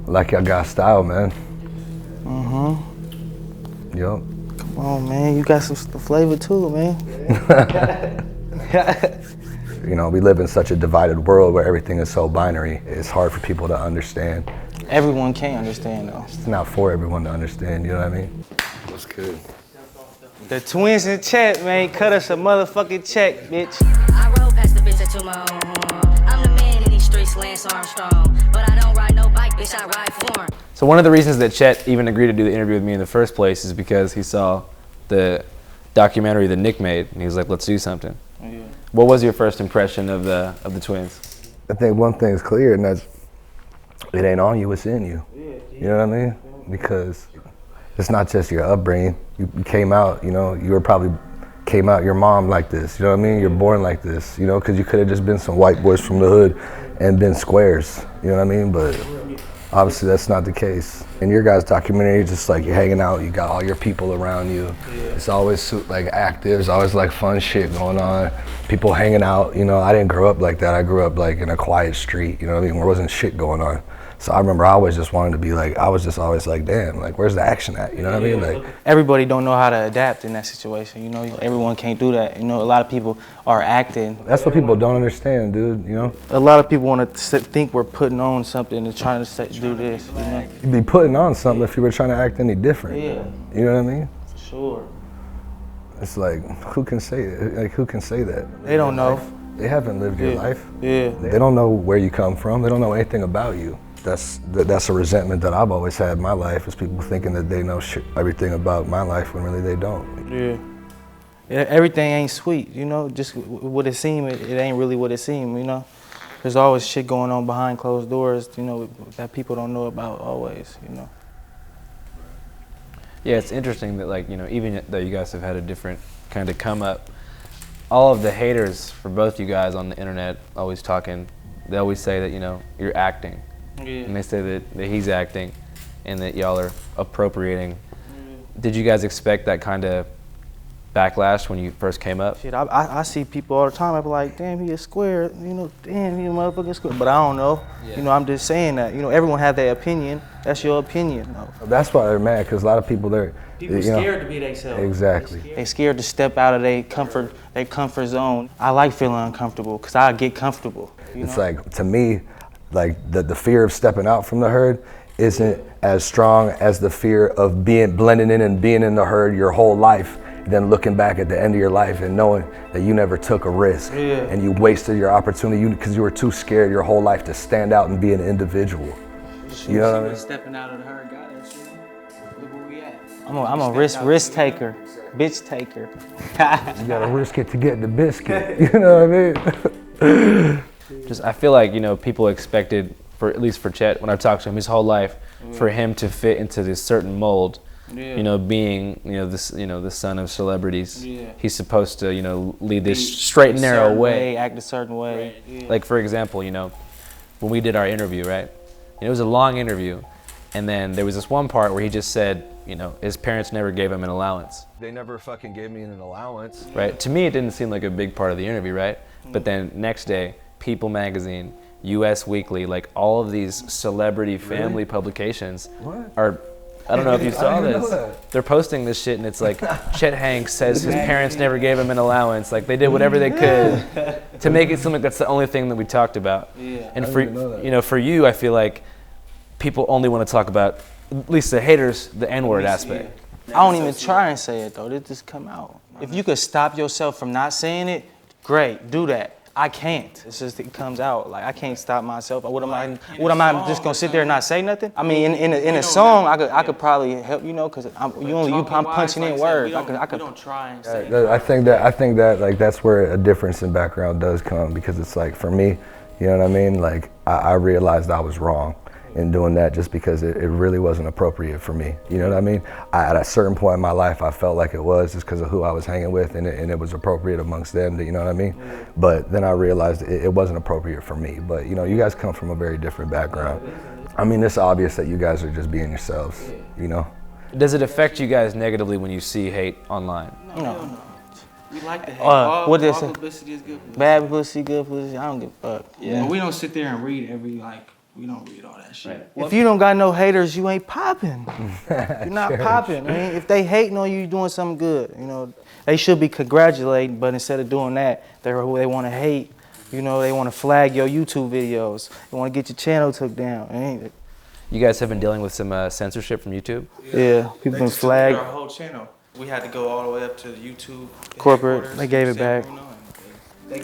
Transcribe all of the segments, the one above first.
Like y'all got style, man. Yup. Come on, man. You got some flavor too, man. You know, we live in such a divided world where everything is so binary. It's hard for people to understand. Everyone can't understand, though. It's not for everyone to understand, you know what I mean? What's good? The twins and Chet, man, cut us a motherfucking check, bitch. I rode past the bitch to my own horn. I'm the man in these streets, Lance Armstrong. But I don't ride no bike, bitch, I ride for him. So one of the reasons that Chet even agreed to do the interview with me in the first place is because he saw the documentary that Nick made, and he was like, let's do something. Yeah. What was your first impression of the twins? I think one thing is clear, and that's, it ain't on you, it's in you. You know what I mean? Because it's not just your upbringing. You came out, you know, you were probably came out your mom like this, you know what I mean? You're born like this, you know, because you could have just been some white boys from the hood and been squares, you know what I mean? But obviously that's not the case. In your guys' documentary, just like you're hanging out, you got all your people around you. It's always like active, there's always like fun shit going on. People hanging out, you know, I didn't grow up like that. I grew up like in a quiet street, you know what I mean? Where there wasn't shit going on. So I remember I always just wanted to be like, I was just always like, damn, like where's the action at? You know what I mean? Like everybody don't know how to adapt in that situation, you know? Everyone can't do that. You know, a lot of people are acting. That's what people don't understand, dude, you know? A lot of people want to think we're putting on something and trying to do this, you know? You'd be putting on something if you were trying to act any different. Yeah. You know what I mean? For sure. It's like, who can say it? Like, who can say that? They don't know. They haven't lived your life. Yeah. They don't know where you come from. They don't know anything about you. That's a resentment that I've always had in my life, is people thinking that they know everything about my life when really they don't. Yeah. Everything ain't sweet, you know? Just what it seems, it ain't really what it seems, you know? There's always shit going on behind closed doors, you know, that people don't know about always, you know? Yeah, it's interesting that, like, you know, even though you guys have had a different kind of come up, all of the haters for both you guys on the internet always talking, they always say that, you know, you're acting. Yeah. And they say that he's acting and that y'all are appropriating. Did you guys expect that kind of backlash when you first came up? Shit, I see people all the time, I be like, damn, he a square, you know, damn, he a motherfucking square. But I don't know, you know, I'm just saying that, you know, everyone has their opinion, that's your opinion. No. That's why they're mad, because a lot of people, People scared to be themselves. Exactly. They scared to step out of their comfort zone. I like feeling uncomfortable, because I get comfortable. It's like, to me, like the fear of stepping out from the herd isn't as strong as the fear of blending in and being in the herd your whole life, then looking back at the end of your life and knowing that you never took a risk and you wasted your opportunity because you were too scared your whole life to stand out and be an individual. You know what I mean? Stepping out of the herd got us. Look where we at. I'm a risk taker, bitch taker. You gotta risk it to get the biscuit. You know what I mean? I feel like, you know, people expected, at least for Chet, when I talked to him his whole life, for him to fit into this certain mold. You know, being, you know, the son of celebrities. He's supposed to, you know, lead this straight and narrow way. Act a certain way. Like, for example, you know, when we did our interview, right? It was a long interview, and then there was this one part where he just said, you know, his parents never gave him an allowance. They never fucking gave me an allowance. Right? To me, it didn't seem like a big part of the interview, right? But then next day, People Magazine, US Weekly, like all of these celebrity family publications are, I don't know if you saw this, they're posting this shit and it's like, Chet Hanks says his parents never gave him an allowance. Like they did whatever they could to make it seem like that's the only thing that we talked about. And for, you know, for you, I feel like people only want to talk about, at least the haters, the N-word aspect. I don't even try and say it though, it just come out. If you could stop yourself from not saying it, great, do that. I can't. It's just, it comes out. Like I can't stop myself. What am I just gonna sit there and not say nothing? I mean, in a song, I could probably help, you know, because I'm punching in words. I could. Don't try and say. I think that like that's where a difference in background does come, because it's like for me, you know what I mean? Like I realized I was wrong in doing that just because it really wasn't appropriate for me. You know what I mean? At a certain point in my life, I felt like it was just because of who I was hanging with, and it was appropriate amongst them, you know what I mean? But then I realized it wasn't appropriate for me. But you know, you guys come from a very different background. I mean, it's obvious that you guys are just being yourselves, you know? Does it affect you guys negatively when you see hate online? No. We like to hate. What all publicity is good publicity. Bad publicity, good publicity, I don't give a fuck. Yeah. But we don't sit there and read every, like, We don't read all that shit. Right. If you don't got no haters, you ain't popping. You're not popping. I mean, if they hating on you, you're doing something good. You know, they should be congratulating, but instead of doing that, they want to hate. You know, they want to flag your YouTube videos. They want to get your channel took down. You guys have been dealing with some censorship from YouTube? Yeah, people been flagged. Our whole channel. We had to go all the way up to the YouTube corporate. They gave it back.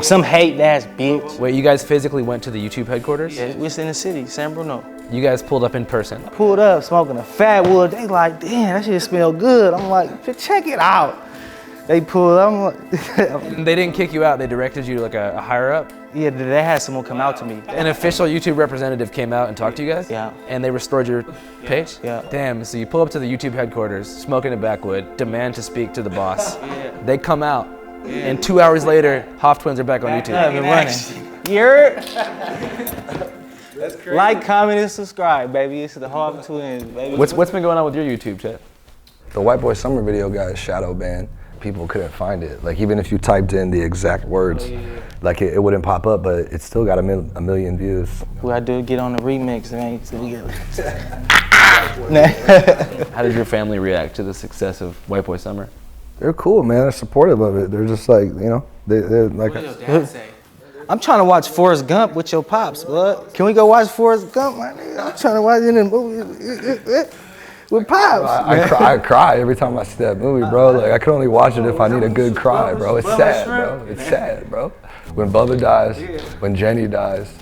Some hate ass bitch. Wait, you guys physically went to the YouTube headquarters? Yeah, we're in the city, San Bruno. You guys pulled up in person? Pulled up, smoking a fat wood. They like, damn, that shit smell good. I'm like, check it out. They pulled up, I'm like. They didn't kick you out, they directed you to like a higher up? Yeah, they had someone come out to me. An official YouTube representative came out and talked to you guys? Yeah. And they restored your page? Yeah. Damn, so you pull up to the YouTube headquarters, smoking a backwood, demand to speak to the boss. Yeah. They come out, and 2 hours later, Hoff twins are back on YouTube. Yeah, been running. You're That's crazy. Like, comment, and subscribe, baby. It's the Hoff twins, baby. What's been going on with your YouTube, Chet? The White Boy Summer video got shadow banned. People couldn't find it. Like, even if you typed in the exact words, like it wouldn't pop up, but it still got a million views. We gotta do get on the remix, man. So we How did your family react to the success of White Boy Summer? They're cool, man. They're supportive of it. They're just like, you know, they're like. What did your dad say? I'm trying to watch Forrest Gump with your pops, blood. Can we go watch Forrest Gump, my nigga? I'm trying to watch it in the movie with pops. I cry every time I see that movie, bro. Like, I can only watch it if I need a good cry, bro. It's sad, bro. It's sad, bro. When Bubba dies, when Jenny dies,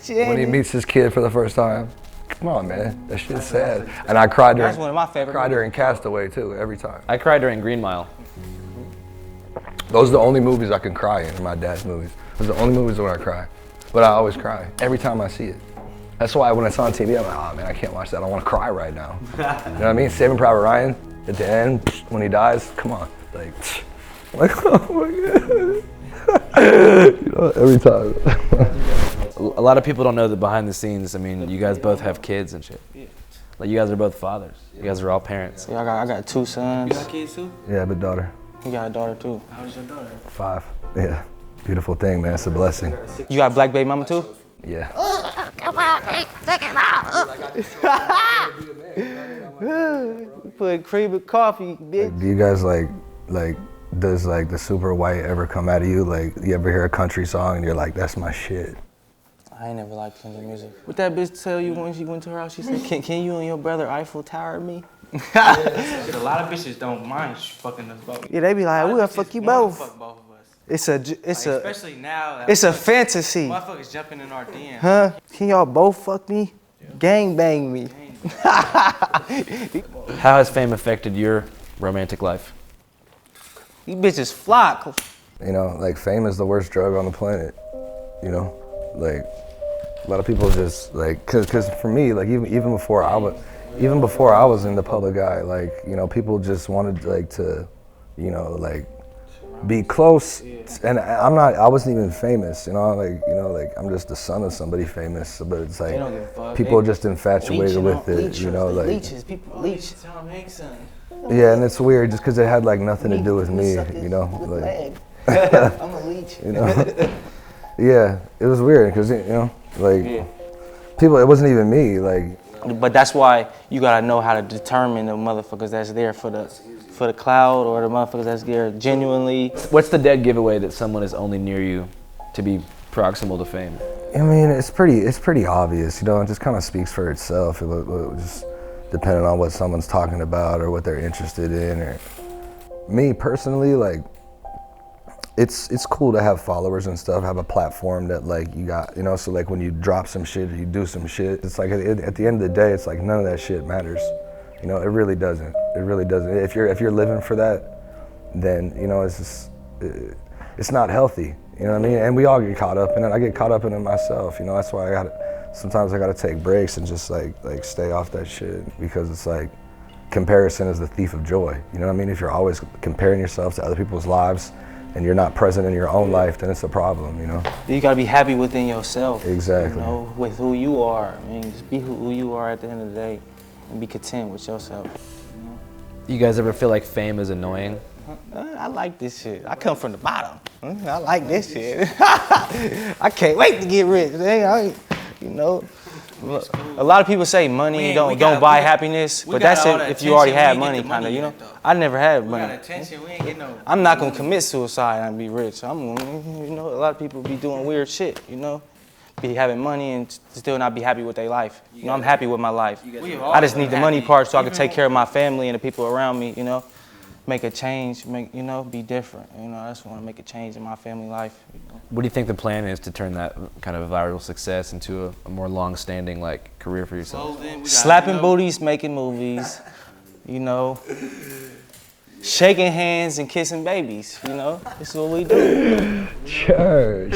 when he meets his kid for the first time. Come on, man. That shit's sad. And I cried during. That's one of my favorite. Cried during Castaway too, every time. I cried during Green Mile. Those are the only movies I can cry in my dad's movies. Those are the only movies where I cry. But I always cry every time I see it. That's why when it's on TV, I'm like, oh man, I can't watch that. I don't want to cry right now. You know what I mean? Saving Private Ryan at the end when he dies. Come on, like oh my god. You know, every time. A lot of people don't know that behind the scenes, I mean, you guys both have kids and shit. Like, you guys are both fathers. You guys are all parents. Yeah, I got 2 sons. You got kids too? Yeah, I have a daughter. You got a daughter too. How old is your daughter? 5. Yeah, beautiful thing, man. It's a blessing. You got a black baby mama too? Yeah. Put cream and coffee, bitch. Do you guys like does like the super white ever come out of you? Like, you ever hear a country song and you're like, that's my shit? I ain't never liked country music. What that bitch tell you when she went to her house? She said, can you and your brother Eiffel Tower me? A lot of bitches don't mind fucking us both. Yeah, they be like, we gonna fuck you both. Fuck both of us. It's Especially now. It's a fantasy. Motherfuckers jumping in our DMs. Huh? Can y'all both fuck me? Gang bang me. How has fame affected your romantic life? You bitches flock. You know, like, fame is the worst drug on the planet. You know, like, a lot of people just like, cause for me, like, even before I was in the public eye, like, you know, people just wanted like to, you know, like, be close. And I wasn't even famous, you know, like I'm just the son of somebody famous, but it's like people are just infatuated with it, you know, like. People leech. Yeah, and it's weird just because it had like nothing to do with me, you know, like. I'm a leech. You know. Yeah, it was weird because, you know, like, people, it wasn't even me, like. But that's why you gotta know how to determine the motherfuckers that's there for the cloud, or the motherfuckers that's there genuinely. What's the dead giveaway that someone is only near you to be proximal to fame? I mean, it's pretty obvious, you know. It just kind of speaks for itself. It just depending on what someone's talking about or what they're interested in. Or me personally, like, it's cool to have followers and stuff, have a platform that, like, you got, you know. So like when you drop some shit or you do some shit, it's like at the end of the day, it's like none of that shit matters. You know, it really doesn't. It really doesn't. If you're living for that, then, you know, it's just, it's not healthy. You know what I mean? And we all get caught up in it. I get caught up in it myself. You know, that's why sometimes I gotta take breaks and just like stay off that shit, because it's like comparison is the thief of joy. You know what I mean? If you're always comparing yourself to other people's lives and you're not present in your own life, then it's a problem, you know? You gotta be happy within yourself. Exactly. You know, with who you are. I mean, just be who you are at the end of the day, and be content with yourself. You know? You guys ever feel like fame is annoying? I like this shit. I come from the bottom. I like this shit. I can't wait to get rich. You know, A lot of people say money don't buy happiness, but that's if you already have money, kind of, you know. I never had money. We got attention, we ain't get no. I'm not gonna commit suicide and be rich. I'm, you know, a lot of people be doing weird shit, you know, be having money and still not be happy with their life. You know, I'm happy with my life. I just need the money part so I can take care of my family and the people around me, you know. Make a change, you know, be different. You know, I just want to make a change in my family life. You know? What do you think the plan is to turn that kind of viral success into a more long-standing like career for yourself? Slapping booties, making movies, you know, shaking hands and kissing babies. You know, this is what we do. Church.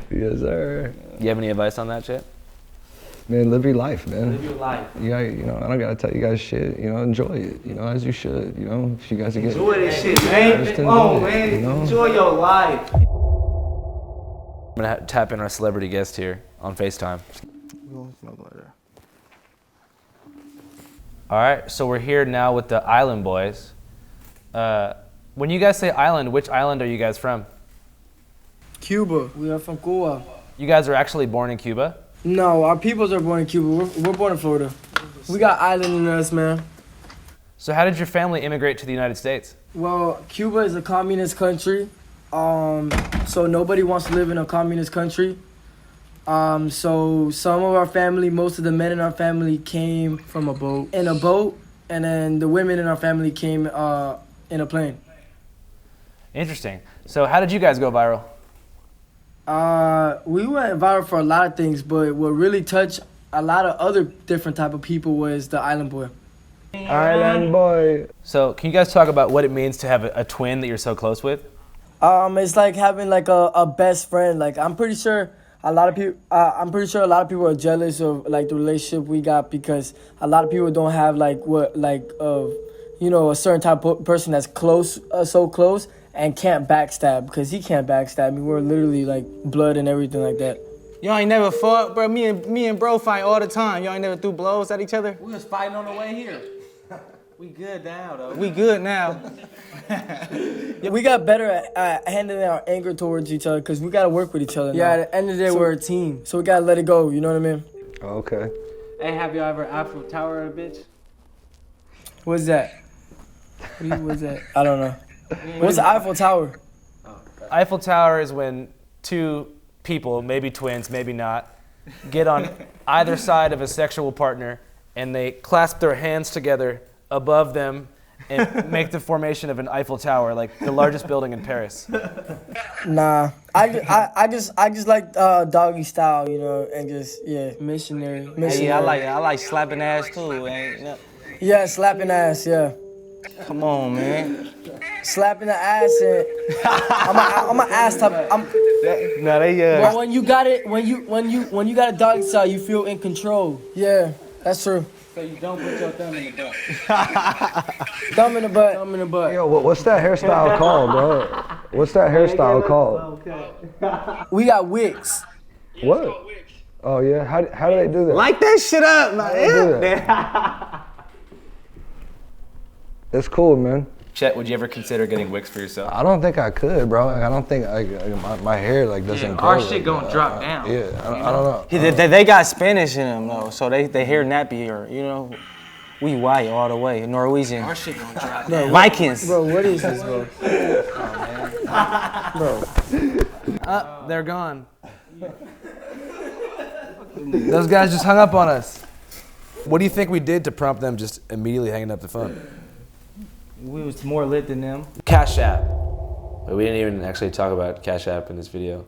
Yes, sir. You have any advice on that, Chet? Man, live your life, man. Live your life. You know, I don't gotta tell you guys shit. You know, enjoy it. You know, as you should. You know, if you guys are getting Enjoy this shit, man. just Come on, enjoy it, man. you know? Enjoy your life. I'm gonna tap in our celebrity guest here on FaceTime. All right, so we're here now with the Island Boys. When you guys say island, which island are you guys from? Cuba. We are from Cuba. You guys are actually born in Cuba? No, our peoples are born in Cuba. We're born in Florida. We got island in us, man. So how did your family immigrate to the United States? Well, Cuba is a communist country. So nobody wants to live in a communist country. So some of our family, most of the men in our family came From a boat. in a boat, and then the women in our family came in a plane. Interesting. So how did you guys go viral? We went viral for a lot of things, but what really touched a lot of other different type of people was the Island Boy. Island boy. So can you guys talk about what it means to have a twin that you're so close with? It's like having like a best friend. Like I'm pretty sure a lot of people are jealous of like the relationship we got, because a lot of people don't have like a certain type of person that's close, so close, and can't backstab, because he can't backstab me. We're literally like blood and everything like that. Y'all ain't never fought, bro. Me and bro fight all the time. Y'all ain't never threw blows at each other. We was fighting on the way here. We good now, though. We good now. We got better at handling our anger towards each other, because we got to work with each other now. Yeah, at the end of the day, we're a team. So we got to let it go, you know what I mean? Okay. Hey, have you ever Eiffel Tower a bitch? What's that? What's that? I don't know. What's the Eiffel Tower? Eiffel Tower is when two people, maybe twins, maybe not, get on either side of a sexual partner and they clasp their hands together above them and make the formation of an Eiffel Tower, like the largest building in Paris. Nah, I just like doggy style, you know, and just missionary. Hey, yeah, I like slapping ass too. Man. Yeah, slapping ass, yeah. Come on, man. Slapping the ass and I'm an ass type. No, they But when you got it, when you got a doggy style, you feel in control. Yeah, that's true. So you don't put your thumb in the butt. Thumb in the butt. Thumb in the butt. Yo, what's that hairstyle called, bro? What's that hairstyle called? We got wigs. What? Oh yeah. How do they do that? light that shit up, man. Yeah. It's cool, man. Chet, would you ever consider getting wigs for yourself? I don't think I could, bro. I don't think my hair like doesn't grow. Our shit like gonna that. drop down. Yeah, I don't know. They got Spanish in them though, so they hair nappy, or you know, we white all the way, Norwegian. Our shit gonna drop down. Vikings. Bro, what is this, bro? Bro. They're gone. Those guys just hung up on us. What do you think we did to prompt them just immediately hanging up the phone? We was more lit than them. Cash App. But we didn't even actually talk about Cash App in this video.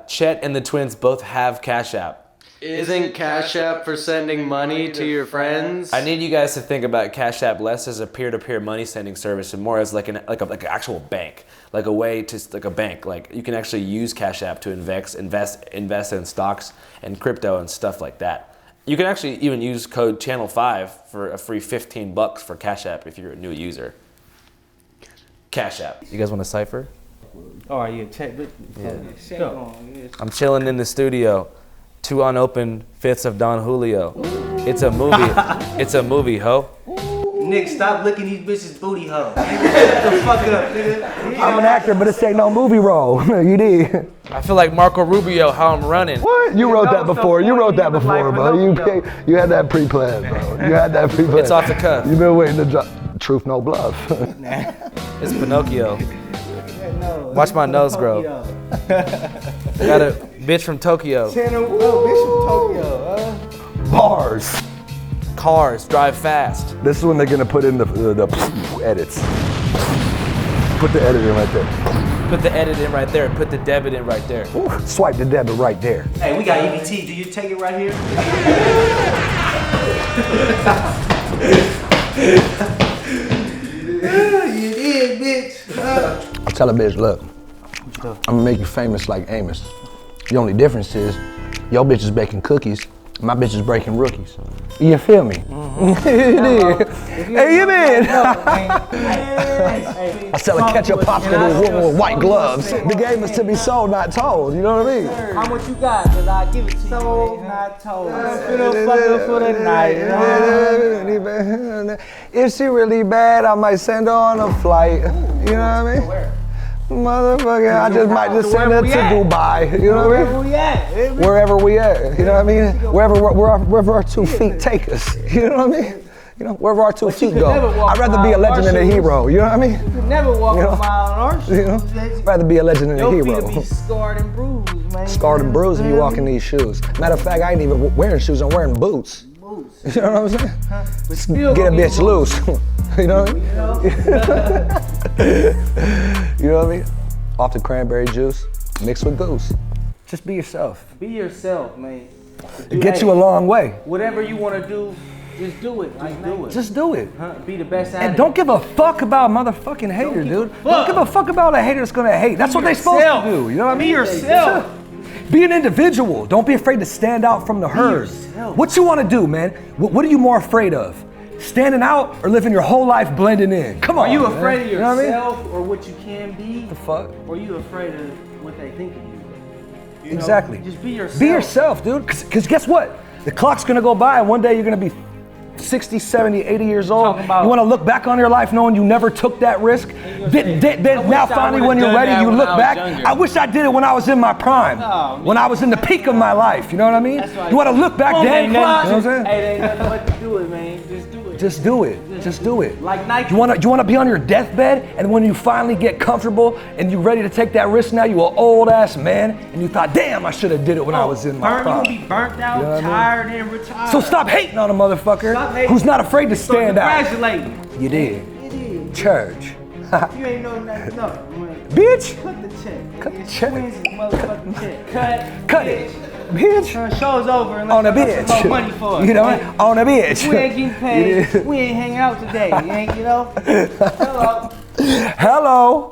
Chet and the twins both have Cash App. Isn't Cash App for sending money to your friends? I need you guys to think about Cash App less as a peer-to-peer money sending service and more as like an actual bank, like a way to like a bank. Like you can actually use Cash App to invest in stocks and crypto and stuff like that. You can actually even use code Channel 5 for a free $15 for Cash App if you're a new user. Cash App. You guys want a cipher? Oh yeah, check. I'm chilling in the studio. 2 unopened fifths of Don Julio. It's a movie. It's a movie, ho. Nick, stop licking these bitches' booty hole. Nigga, shut the fuck up, nigga. I'm an actor, but this ain't no movie role. You did. I feel like Marco Rubio how I'm running. What? You wrote that before. You wrote that before, bro. You had that pre-planned, bro. You had that pre-planned. It's off the cuff. You've been waiting to drop. Truth, no bluff. It's Pinocchio. Watch my nose grow. Got a bitch from Tokyo. Bars. Cars drive fast. This is when they're gonna put in the edits. Put the edit in right there. Put the edit in right there. Put the debit in right there. Ooh, swipe the debit right there. Hey, we got EBT. Do you take it right here? You did, bitch. I tell a bitch, look, I'm gonna make you famous like Amos. The only difference is your bitch is baking cookies, my bitch is breaking rookies. You feel me? Hey, you mean? I sell a ketchup popsicle with white gloves. The game is to be sold, not told. You know what I mean? How much you got? Cause I give it to you. Sold, not told. For the night. If she really bad, I might send her on a flight. You know what I mean? Motherfucker, I just might just send her to Dubai. You know what I mean? Wherever we at. You know what I mean? Wherever our 2 feet take us. You know what I mean? You know, wherever our 2 feet go. I'd rather be a legend than a hero. You know what I mean? You could never walk a mile on our shoes. You know? I'd rather be a legend than a hero. Your feet be scarred and bruised, man. Scarred and bruised if you walk in these shoes. Matter of fact, I ain't even wearing shoes. I'm wearing boots. You know what I'm saying? Get a bitch loose. You know what I mean? You know what I mean? Off the cranberry juice, mixed with goose. Just be yourself. Be yourself, man. It gets you a long way. Whatever you want to do, just do it. Just do it. Be the best at it. And don't give a fuck about motherfucking hater, dude. Don't give a fuck about a hater that's gonna hate. That's what they're supposed to do. You know what I mean? Be yourself. Be an individual. Don't be afraid to stand out from the herd. What you want to do, man? What are you more afraid of? Standing out or living your whole life blending in? Come on. Are you afraid of yourself, you know what I mean? or what you can be? The fuck? Or are you afraid of what they think of you? You exactly. know, just be yourself. Be yourself, dude. Because guess what? The clock's gonna go by and one day you're gonna be 60, 70, 80 years old. You want to look back on your life knowing you never took that risk. Now finally when you're ready, you look back. I wish I did it when I was in my prime. When I was in the peak of my life. You know what I mean? You want to look back then? You know what I'm saying? Hey, there ain't nothing but to do it, man. Just do it. Just do it. Just do it. Like Nike. You want to be on your deathbed, and when you finally get comfortable and you're ready to take that risk now, you an old ass man, and you thought, damn, I should have did it when I was in my prime. You gonna be burnt out, You know what I mean? tired, and retired. So stop hating on a motherfucker who's not afraid to stand out. Congratulate. You did. Church. You ain't know nothing. No, man. Bitch. Cut the check. Cut the check. When's this motherfucking check? Cut it. Bitch. Show's over and On a let's bitch. get some more money for us. You know what? On a bitch. We ain't getting paid. We ain't hanging out today. You ain't, you know? Hello. Hello.